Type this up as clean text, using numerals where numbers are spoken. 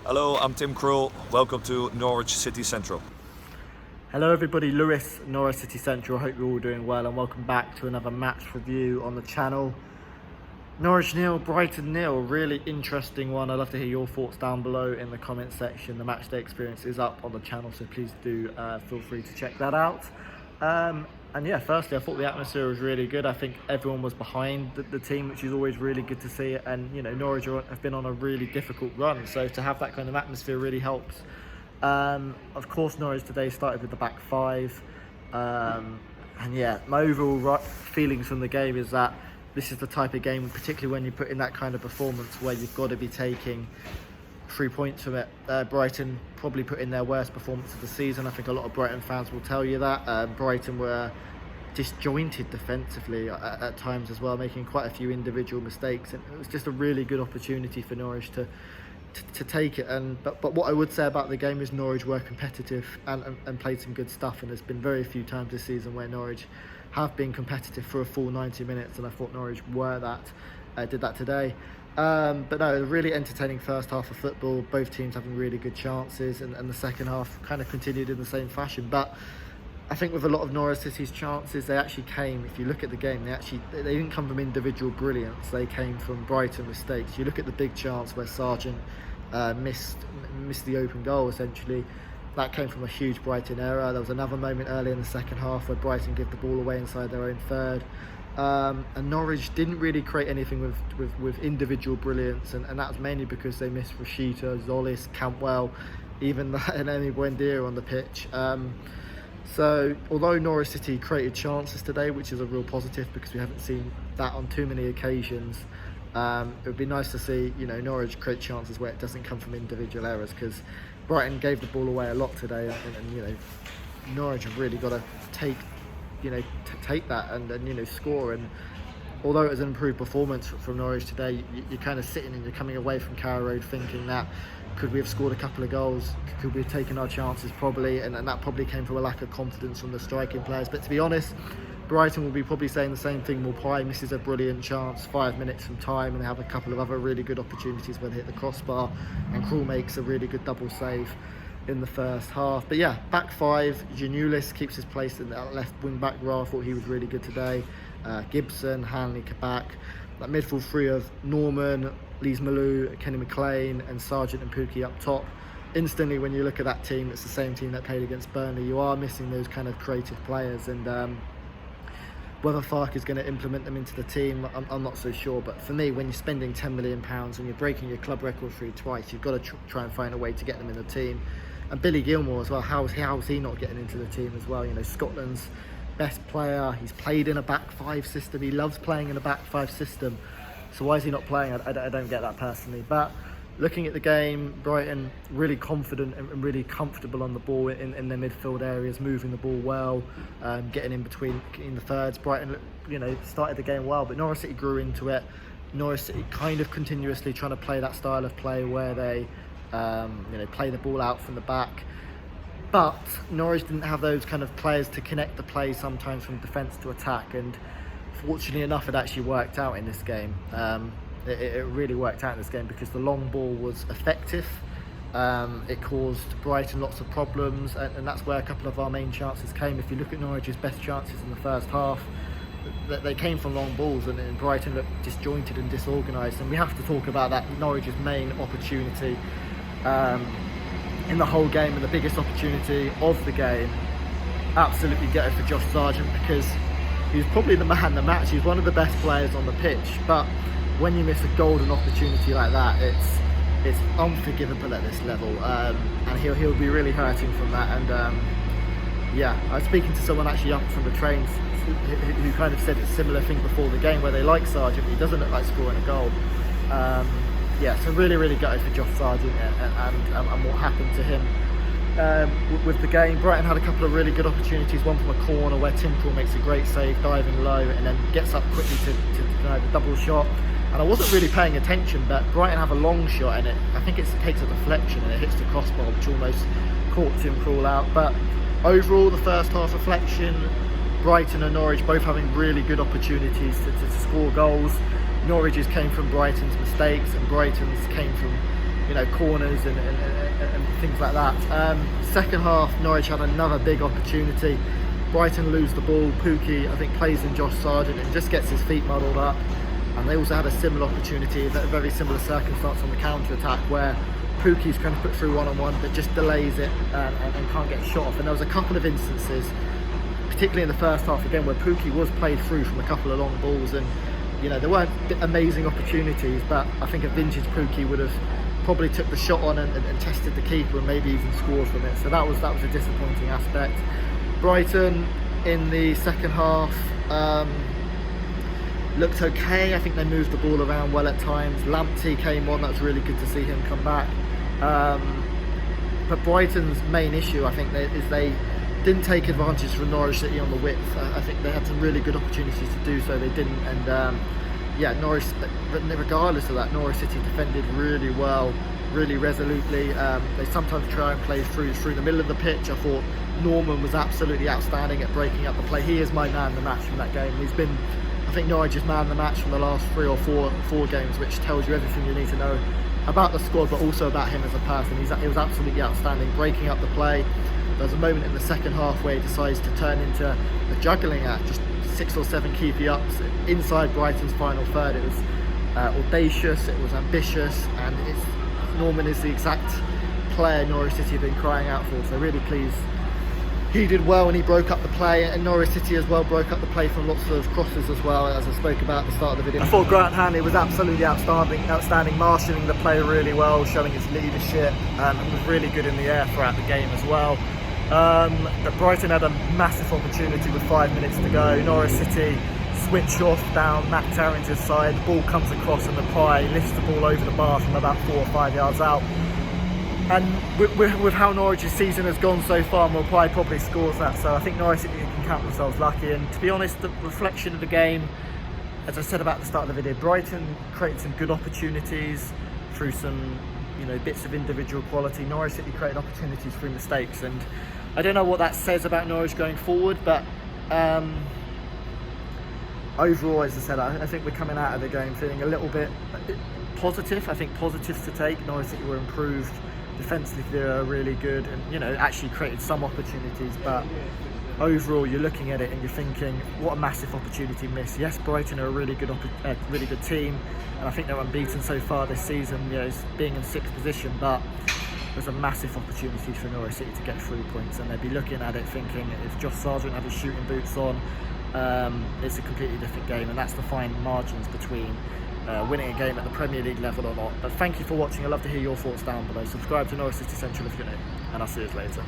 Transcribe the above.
Hello, I'm Tim Krul. Welcome to Norwich City Central. Hello everybody, Lewis, Norwich City Central. I hope you're all doing well and welcome back to another match review on the channel. Norwich 0, Brighton 0, really interesting one. I'd love to hear your thoughts down below in the comment section. The matchday experience is up on the channel, so please do feel free to check that out. And yeah, firstly, I thought the atmosphere was really good. I think everyone was behind the team, which is always really good to see. And, you know, Norwich have been on a really difficult run, so to have that kind of atmosphere really helps. Of course, Norwich today started with the back five. And yeah, my overall feelings from the game is that this is the type of game, particularly when you put in that kind of performance, where you've got to be taking 3 points from it. Brighton probably put in their worst performance of the season. I think a lot of Brighton fans will tell you that. Brighton were disjointed defensively at times as well, making quite a few individual mistakes, and it was just a really good opportunity for Norwich to take it. But what I would say about the game is Norwich were competitive and played some good stuff, and there's been very few times this season where Norwich have been competitive for a full 90 minutes, and I thought Norwich did that today. But no, a really entertaining first half of football, both teams having really good chances, and the second half kind of continued in the same fashion. But I think with a lot of Norwich City's chances, they actually came, if you look at the game, they didn't come from individual brilliance, they came from Brighton mistakes. You look at the big chance where Sargent missed the open goal, essentially. That came from a huge Brighton error. There was another moment early in the second half where Brighton gave the ball away inside their own third. And Norwich didn't really create anything with individual brilliance, and that was mainly because they missed Rashida, Zolis, Cantwell, even Enemy Buendia on the pitch. So although Norwich City created chances today, which is a real positive because we haven't seen that on too many occasions, it would be nice to see, you know, Norwich create chances where it doesn't come from individual errors, because Brighton gave the ball away a lot today, and you know, Norwich have really got to take that and you know, score. And although it was an improved performance from Norwich today, you're kind of sitting and you're coming away from Carrow Road thinking that could we have scored a couple of goals, could we have taken our chances? Probably, and that probably came from a lack of confidence from the striking players. But to be honest, Brighton will be probably saying the same thing. Maupay misses a brilliant chance 5 minutes from time, and they have a couple of other really good opportunities where they hit the crossbar, and Krul makes a really good double save in the first half. But yeah, back five, Giannoulis keeps his place in that left wing back role. I thought he was really good today. Gibson, Hanley, Kabak. That midfield three of Norman, Lees-Malou, Kenny McLean and Sargent and Pukki up top. Instantly, when you look at that team, it's the same team that played against Burnley. You are missing those kind of creative players, and whether Farke is going to implement them into the team, I'm not so sure. But for me, when you're spending £10 million and you're breaking your club record through twice, you've got to try and find a way to get them in the team. And Billy Gilmour as well, how is he not getting into the team as well? You know, Scotland's best player, he's played in a back five system, he loves playing in a back five system, so why is he not playing? I don't get that personally. But looking at the game, Brighton really confident and really comfortable on the ball in their midfield areas, moving the ball well, getting in between in the thirds. Brighton, you know, started the game well, but Norwich City grew into it. Norwich City kind of continuously trying to play that style of play where they you know, play the ball out from the back. But Norwich didn't have those kind of players to connect the play sometimes from defence to attack, and fortunately enough it actually worked out in this game. It really worked out in this game because the long ball was effective. It caused Brighton lots of problems, and that's where a couple of our main chances came. If you look at Norwich's best chances in the first half, they came from long balls, and Brighton looked disjointed and disorganised. And we have to talk about that. Norwich's main opportunity in the whole game, and the biggest opportunity of the game, absolutely gutted for Josh Sargent, because he was probably the man of the match. He's one of the best players on the pitch, but when you miss a golden opportunity like that, it's unforgivable at this level, and he'll be really hurting from that. And yeah, I was speaking to someone actually up from the trains who kind of said a similar thing before the game, where they like Sargent, but he doesn't look like scoring a goal. Yeah, so really gutted for Josh Sargent and what happened to him with the game. Brighton had a couple of really good opportunities, one from a corner where Tim Krul makes a great save diving low and then gets up quickly to deny the double shot. And I wasn't really paying attention, but Brighton have a long shot, and I think it takes a deflection and it hits the crossbar, which almost caught Tim Krul out. But overall, the first half reflection, Brighton and Norwich both having really good opportunities to score goals. Norwich's came from Brighton's mistakes, and Brighton's came from corners and things like that. Second half, Norwich had another big opportunity. Brighton lose the ball. Pukki, I think, plays in Josh Sargent and just gets his feet muddled up. And they also had a similar opportunity, a very similar circumstance on the counter-attack, where Pukki's kind of put through one-on-one but just delays it and can't get a shot off. And there was a couple of instances, particularly in the first half again, where Pukki was played through from a couple of long balls, and there weren't amazing opportunities, but I think a vintage Pukki would have probably took the shot on and tested the keeper and maybe even scored from it. So that was a disappointing aspect. Brighton in the second half looked okay. I think they moved the ball around well at times. Lamptey came on, that's really good to see him come back. But Brighton's main issue, I think, is they didn't take advantage from Norwich City on the width. I think they had some really good opportunities to do so, they didn't. And Norwich, regardless of that, Norwich City defended really well, really resolutely. They sometimes try and play through the middle of the pitch. I thought Norman was absolutely outstanding at breaking up the play. He is my man of the match from that game. He's been, I think, Norwich's man of the match from the last 3 or 4 games, which tells you everything you need to know about the squad, but also about him as a person. He was absolutely outstanding, breaking up the play. There's a moment in the second half where he decides to turn into a juggling act, just 6 or 7 keepy-ups inside Brighton's final third. It was audacious, it was ambitious, and Norman is the exact player Norwich City have been crying out for, so really pleased. He did well and he broke up the play, and Norwich City as well broke up the play from lots of crosses as well, as I spoke about at the start of the video. I thought Grant Hanley was absolutely outstanding, marshalling the play really well, showing his leadership, and was really good in the air throughout the game as well. But Brighton had a massive opportunity with 5 minutes to go. Norwich City switch off down Matt Tarringer's side, the ball comes across and the pie lifts the ball over the bar from about 4 or 5 yards out. And with how Norwich's season has gone so far, Maupay probably scores that. So I think Norwich City can count themselves lucky. And to be honest, the reflection of the game, as I said about the start of the video, Brighton created some good opportunities through some bits of individual quality. Norwich City created opportunities through mistakes. And I don't know what that says about Norwich going forward, but overall, as I said, I think we're coming out of the game feeling a little bit positive. I think positives to take. Norwich City were improved. Defensively, they were really good, and actually created some opportunities. But overall, you're looking at it and you're thinking, what a massive opportunity missed. Yes, Brighton are a really good team, and I think they're unbeaten so far this season, being in 6th position. But there's a massive opportunity for Norwich City to get 3 points, and they'd be looking at it thinking, if Josh Sargent had his shooting boots on, it's a completely different game, and that's the fine margins between winning a game at the Premier League level or not. But thank you for watching. I'd love to hear your thoughts down below. Subscribe to Norwich City Central if you're new, and I'll see you later.